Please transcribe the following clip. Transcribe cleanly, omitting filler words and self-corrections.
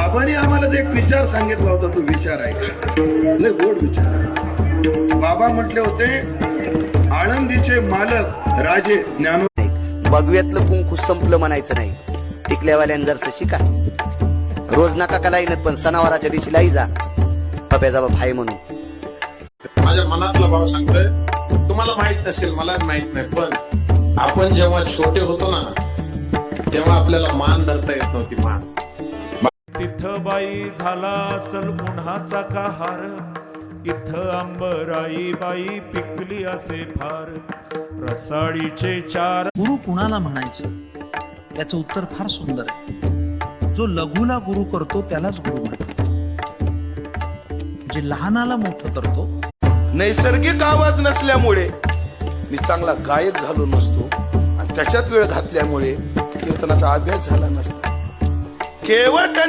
बाबांनी आम्हाला जे एक विचार सांगितला होता तो विचार आहे लय गोड विचार. बाबा म्हटले होते आळंदीचे मालक राजे ज्ञानो. भगव्यातलं कुंकू संपलं म्हणायचं नाही. टिकल्यावाल्यान जर शिका रोज नका का लाईनत पण सणावाराच्या दिवशी लाई जा बाप्याचा बाप हाय म्हणून. माझ्या मनातला भाव सांगतोय. तुम्हाला माहित नसेल मला माहित नाही पण आपण जेव्हा छोटे होतो ना तेव्हा आपल्याला मान धरता येत नव्हती. मान तिथं बाई झाला असल उन्हाचा कहार. इथं आंबराई बाई पिकली असे फार. रसाळीचे चार. गुरु कुणाला म्हणायचं याचं उत्तर फार सुंदर आहे. जो लघुला गुरु करतो त्यालाच गुरु म्हणतात. जे लहानाला मोठं करतो. नैसर्गिक आवाज नसल्यामुळे मी चांगला गायक झालो नसतो आणि त्याच्यात वेळ घातल्यामुळे कीर्तनाचा अभ्यास झाला नसता. केवळ